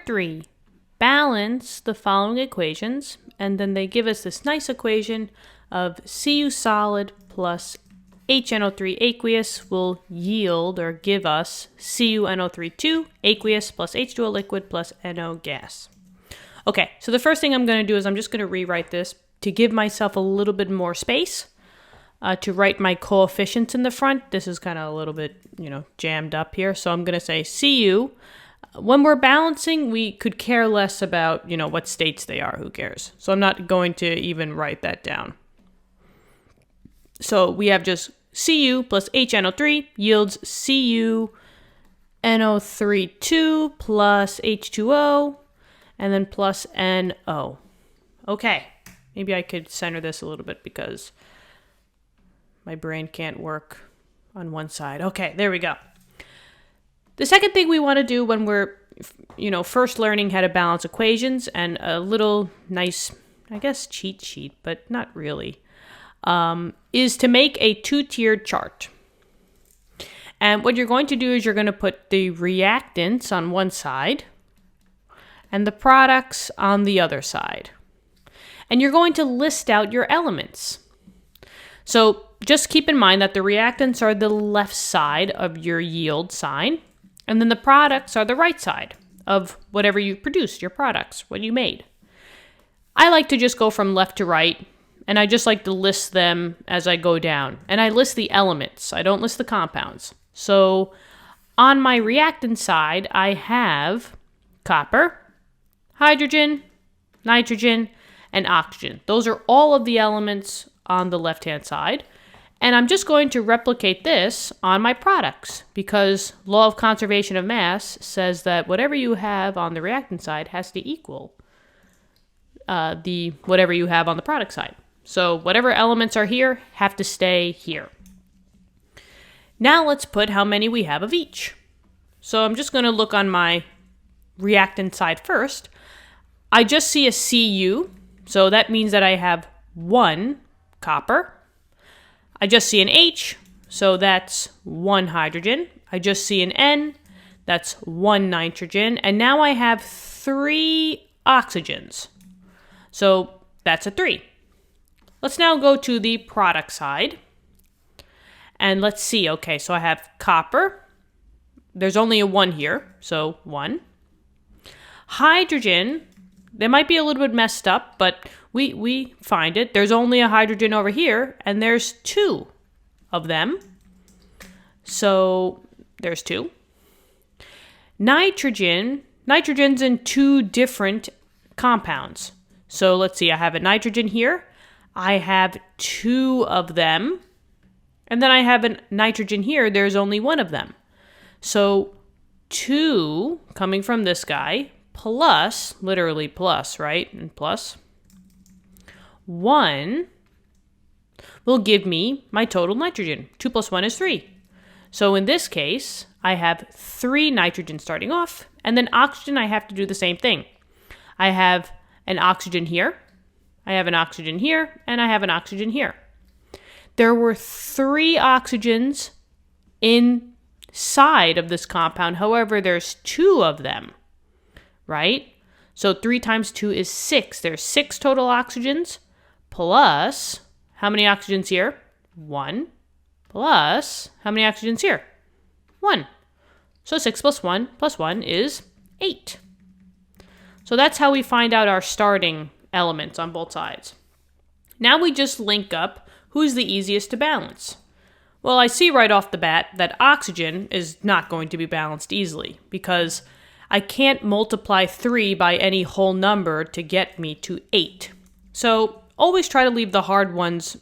Part 3, balance the following equations, and then they give us this nice equation of Cu solid plus HNO3 aqueous will yield or give us CuNO3 aqueous plus H2O liquid plus NO gas. Okay, so the first thing I'm going to do is I'm just going to rewrite this to give myself a little bit more space to write my coefficients in the front. This is kind of a little bit, jammed up here. So I'm going to say Cu. When we're balancing, we could care less about, what states they are. Who cares? So I'm not going to even write that down. So we have just Cu plus HNO3 yields CuNO3 plus H2O and then plus NO. Okay, maybe I could center this a little bit because my brain can't work on one side. Okay, there we go. The second thing we want to do when we're, first learning how to balance equations, and a little nice, cheat sheet, but not really, is to make a two-tiered chart. And what you're going to do is you're going to put the reactants on one side and the products on the other side. And you're going to list out your elements. So just keep in mind that the reactants are the left side of your yield sign, and then the products are the right side of whatever you produced, your products, what you made. I like to just go from left to right, and I just like to list them as I go down. And I list the elements. I don't list the compounds. So on my reactant side, I have copper, hydrogen, nitrogen, and oxygen. Those are all of the elements on the left-hand side. And I'm just going to replicate this on my products because law of conservation of mass says that whatever you have on the reactant side has to equal whatever you have on the product side. So whatever elements are here have to stay here. Now let's put how many we have of each. So I'm just going to look on my reactant side first. I just see a Cu, so that means that I have 1 copper. I just see an H, so that's 1 hydrogen. I just see an N, that's 1 nitrogen. And now I have 3 oxygens. So that's a 3. Let's now go to the product side. And let's see, okay, so I have copper. There's only a 1 here, so 1. Hydrogen, they might be a little bit messed up, but we find it. There's only a hydrogen over here, and there's 2 of them. So there's 2. Nitrogen's in 2 different compounds. So let's see, I have a nitrogen here. I have 2 of them. And then I have a nitrogen here. There's only 1 of them. So 2 coming from this guy plus, literally plus, right? And plus 1 will give me my total nitrogen. 2 plus 1 is 3. So in this case, I have 3 nitrogen starting off, and then oxygen, I have to do the same thing. I have an oxygen here, I have an oxygen here, and I have an oxygen here. There were 3 oxygens inside of this compound. However, there's 2 of them, right? So 3 times 2 is 6. There's 6 total oxygens plus, how many oxygens here? 1. Plus, how many oxygens here? 1. So 6 plus 1 is 8. So that's how we find out our starting elements on both sides. Now we just link up who's the easiest to balance. Well, I see right off the bat that oxygen is not going to be balanced easily because I can't multiply 3 by any whole number to get me to 8. So always try to leave the hard ones,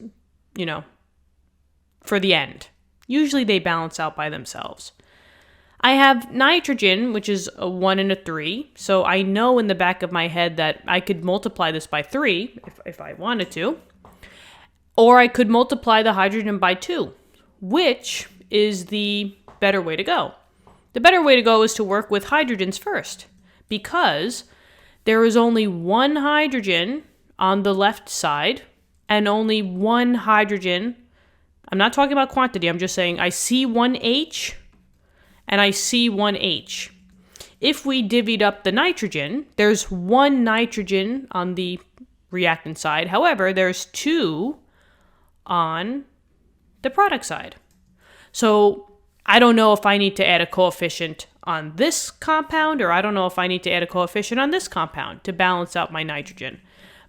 for the end. Usually they balance out by themselves. I have nitrogen, which is a 1 and a 3. So I know in the back of my head that I could multiply this by 3 if I wanted to. Or I could multiply the hydrogen by 2, which is the better way to go. The better way to go is to work with hydrogens first, because there is only 1 hydrogen on the left side and only 1 hydrogen. I'm not talking about quantity. I'm just saying I see 1 H and I see 1 H. If we divvied up the nitrogen, there's 1 nitrogen on the reactant side. However, there's 2 on the product side. So I don't know if I need to add a coefficient on this compound, or I don't know if I need to add a coefficient on this compound to balance out my nitrogen.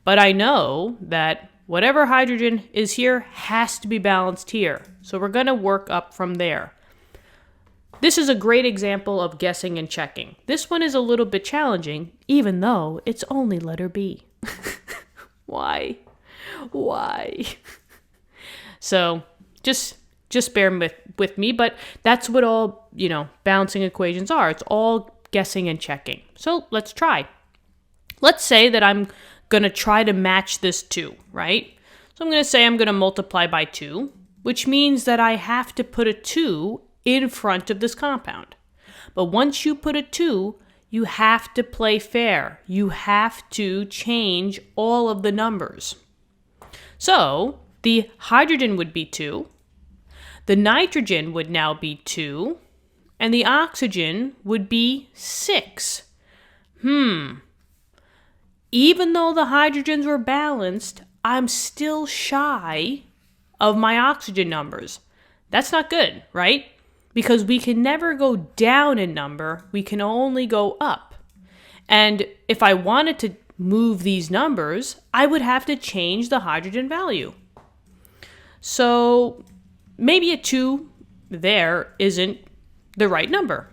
But I know that whatever hydrogen is here has to be balanced here. So we're going to work up from there. This is a great example of guessing and checking. This one is a little bit challenging, even though it's only letter B. Why? So just bear with me, but that's what all, balancing equations are. It's all guessing and checking. So let's try. Let's say that I'm going to try to match this 2, right? So I'm going to say I'm going to multiply by 2, which means that I have to put a 2 in front of this compound. But once you put a 2, you have to play fair. You have to change all of the numbers. So the hydrogen would be 2, the nitrogen would now be 2, and the oxygen would be 6. Even though the hydrogens were balanced, I'm still shy of my oxygen numbers. That's not good, right? Because we can never go down in number, we can only go up. And if I wanted to move these numbers, I would have to change the hydrogen value. So maybe a 2 there isn't the right number.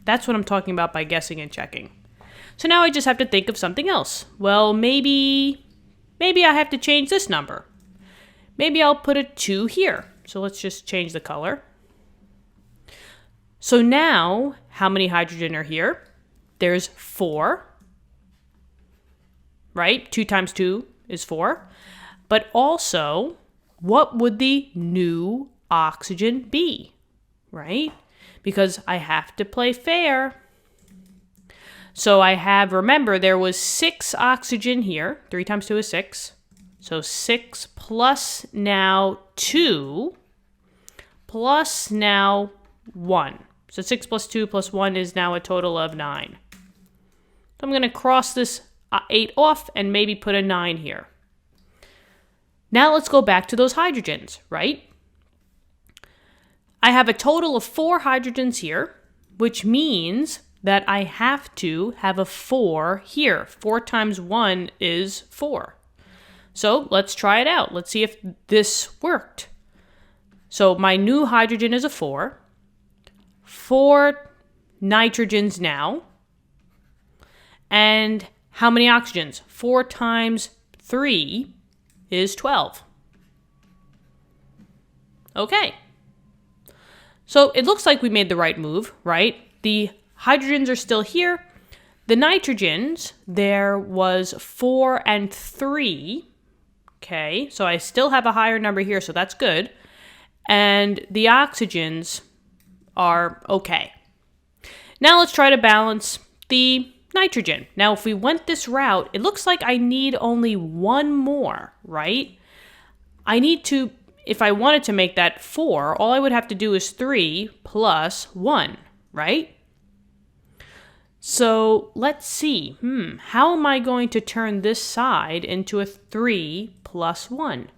That's what I'm talking about by guessing and checking. So now I just have to think of something else. Well, maybe I have to change this number. Maybe I'll put a 2 here. So let's just change the color. So now, how many hydrogen are here? There's 4, right? 2 times 2 is 4. But also, what would the new oxygen be, right? Because I have to play fair. So I have, remember, there was 6 oxygen here. 3 times 2 is 6. So 6 plus now 2 plus now 1. So 6 plus 2 plus 1 is now a total of 9. So I'm going to cross this 8 off and maybe put a 9 here. Now let's go back to those hydrogens, right? I have a total of 4 hydrogens here, which means that I have to have a 4 here. 4 times 1 is 4. So let's try it out. Let's see if this worked. So my new hydrogen is a 4. 4 nitrogens now. And how many oxygens? 4 times 3 is 12. Okay. So it looks like we made the right move, right? The hydrogens are still here. The nitrogens, there was 4 and 3. Okay, so I still have a higher number here, so that's good. And the oxygens are okay. Now let's try to balance the nitrogen. Now, if we went this route, it looks like I need only 1 more, right? I need to, if I wanted to make that 4, all I would have to do is 3 plus 1, right? So let's see, how am I going to turn this side into a 3 plus 1?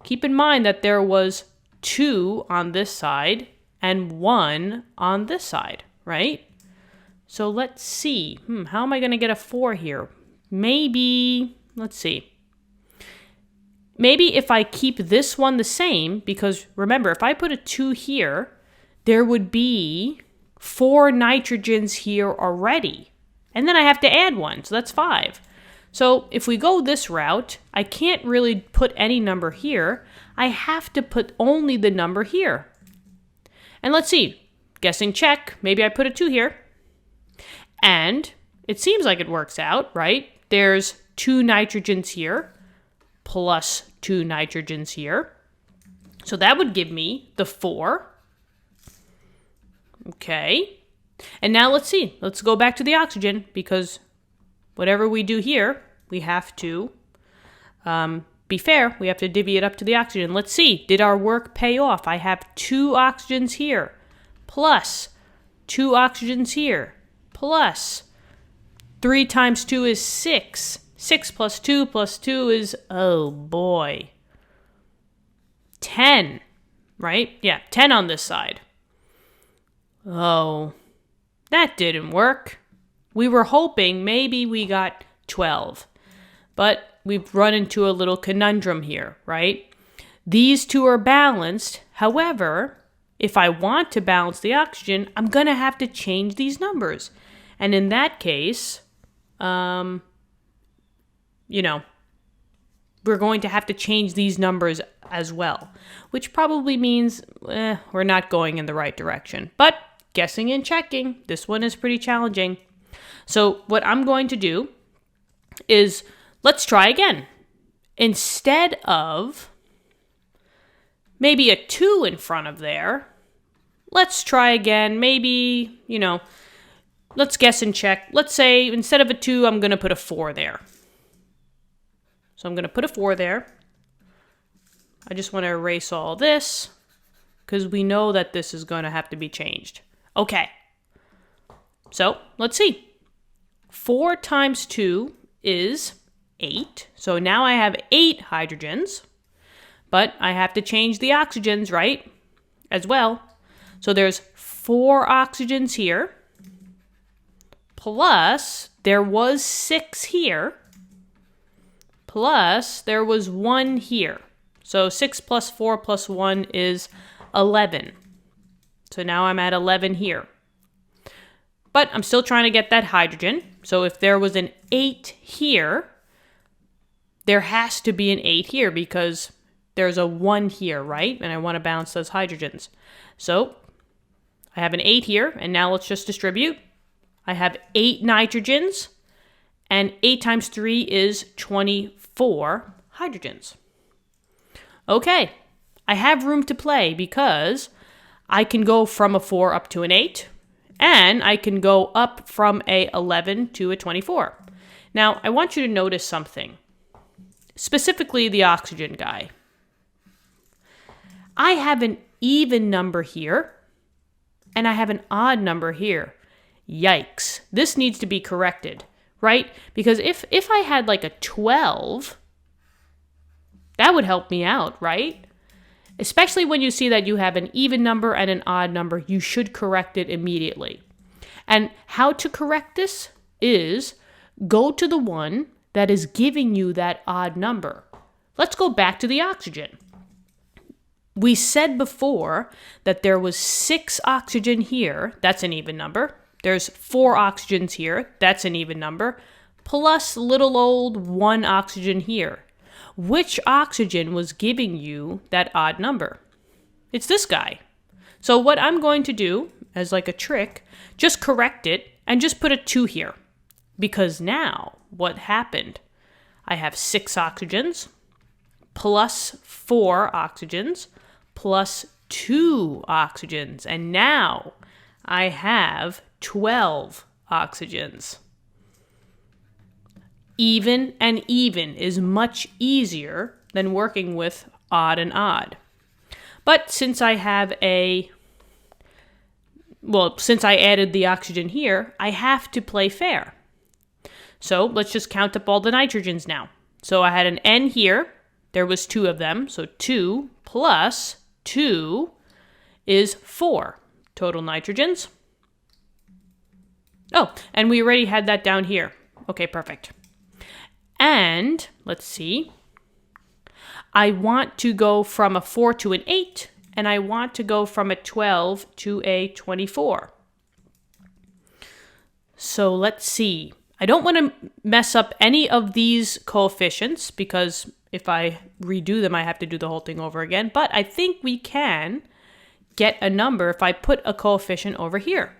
Keep in mind that there was 2 on this side and 1 on this side, right? So let's see, how am I going to get a 4 here? Maybe, let's see. Maybe if I keep this one the same, because remember, if I put a 2 here, there would be 4 nitrogens here already. And then I have to add 1, so that's 5. So if we go this route, I can't really put any number here. I have to put only the number here. And let's see, guessing check, maybe I put a 2 here. And it seems like it works out, right? There's 2 nitrogens here plus 2 nitrogens here. So that would give me the 4. Okay. And now let's see. Let's go back to the oxygen, because whatever we do here, we have to be fair. We have to divvy it up to the oxygen. Let's see. Did our work pay off? I have 2 oxygens here plus 2 oxygens here. plus 3 times 2 is 6. 6 plus 2 is, oh boy, 10, right? Yeah, 10 on this side. Oh, that didn't work. We were hoping maybe we got 12, but we've run into a little conundrum here, right? These two are balanced. However, if I want to balance the oxygen, I'm going to have to change these numbers. And in that case, we're going to have to change these numbers as well, which probably means we're not going in the right direction. But guessing and checking, this one is pretty challenging. So what I'm going to do is let's try again. Instead of maybe a 2 in front of there, let's try again. Maybe, let's guess and check. Let's say instead of a 2, I'm going to put a 4 there. So I'm going to put a 4 there. I just want to erase all this because we know that this is going to have to be changed. Okay. So let's see. 4 times 2 is 8. So now I have 8 hydrogens, but I have to change the oxygens, right? As well. So there's 4 oxygens here, plus there was 6 here, plus there was 1 here. So 6 plus 4 plus 1 is 11. So now I'm at 11 here. But I'm still trying to get that hydrogen. So if there was an 8 here, there has to be an 8 here because there's a 1 here, right? And I want to balance those hydrogens. So I have an 8 here, and now let's just distribute. I have 8 nitrogens, and 8 times 3 is 24 hydrogens. Okay, I have room to play because I can go from a 4 up to an 8, and I can go up from a 11 to a 24. Now, I want you to notice something, specifically the oxygen guy. I have an even number here, and I have an odd number here. Yikes. This needs to be corrected, right? Because if I had like a 12, that would help me out, right? Especially when you see that you have an even number and an odd number, you should correct it immediately. And how to correct this is go to the one that is giving you that odd number. Let's go back to the oxygen. We said before that there was 6 oxygen here. That's an even number. There's 4 oxygens here. That's an even number. Plus little old 1 oxygen here. Which oxygen was giving you that odd number? It's this guy. So what I'm going to do, as like a trick, just correct it and just put a 2 here. Because now, what happened? I have 6 oxygens, plus 4 oxygens, plus 2 oxygens. And now I have 12 oxygens. Even and even is much easier than working with odd and odd. But since I have since I added the oxygen here, I have to play fair. So let's just count up all the nitrogens now. So I had an N here. There was 2 of them. So 2 plus 2 is 4 total nitrogens. Oh, and we already had that down here. Okay, perfect. And let's see. I want to go from a 4 to an 8, and I want to go from a 12 to a 24. So let's see. I don't want to mess up any of these coefficients because if I redo them, I have to do the whole thing over again. But I think we can get a number if I put a coefficient over here.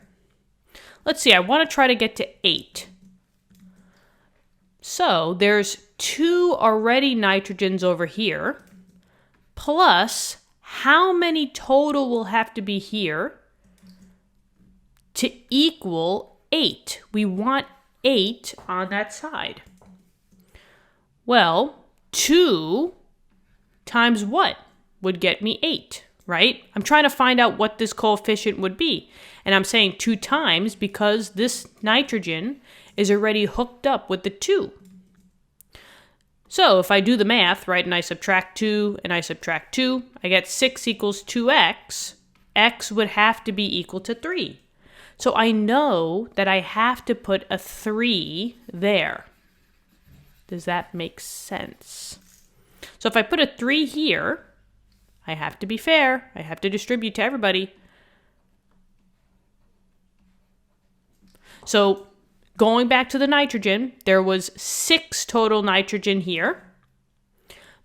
Let's see. I want to try to get to 8. So there's 2 already nitrogens over here, plus how many total will have to be here to equal 8? We want 8 on that side. Well, 2 times what would get me 8? right? I'm trying to find out what this coefficient would be. And I'm saying 2 times because this nitrogen is already hooked up with the 2. So if I do the math, right, and I subtract 2 and I subtract 2, I get 6 equals 2x. X would have to be equal to 3. So I know that I have to put a 3 there. Does that make sense? So if I put a 3 here, I have to be fair. I have to distribute to everybody. So going back to the nitrogen, there was 6 total nitrogen here.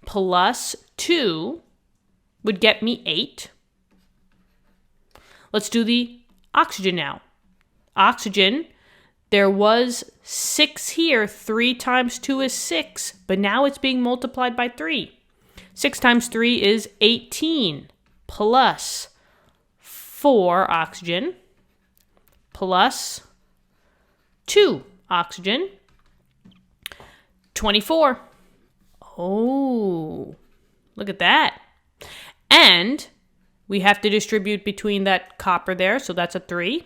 Plus 2 would get me 8. Let's do the oxygen now. Oxygen, there was 6 here. 3 times 2 is 6, but now it's being multiplied by 3. 6 times 3 is 18, plus 4 oxygen, plus 2 oxygen, 24. Oh, look at that. And we have to distribute between that copper there, so that's a 3.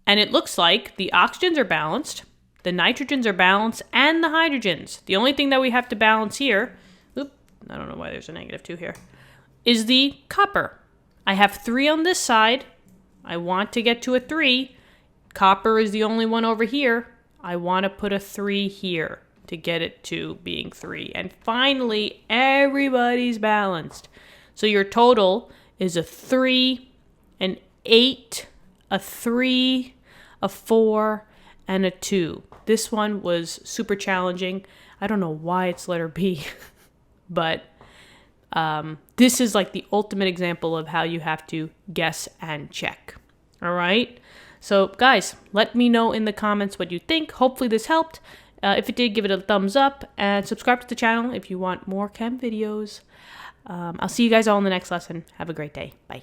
And it looks like the oxygens are balanced, the nitrogens are balanced, and the hydrogens. The only thing that we have to balance here, I don't know why there's a -2 here, is the copper. I have 3 on this side. I want to get to a 3. Copper is the only one over here. I want to put a 3 here to get it to being 3. And finally, everybody's balanced. So your total is a 3, an 8, a 3, a 4, and a 2. This one was super challenging. I don't know why it's letter B. But this is like the ultimate example of how you have to guess and check. All right? So guys, let me know in the comments what you think. Hopefully this helped. If it did, give it a thumbs up and subscribe to the channel if you want more chem videos. I'll see you guys all in the next lesson. Have a great day. Bye.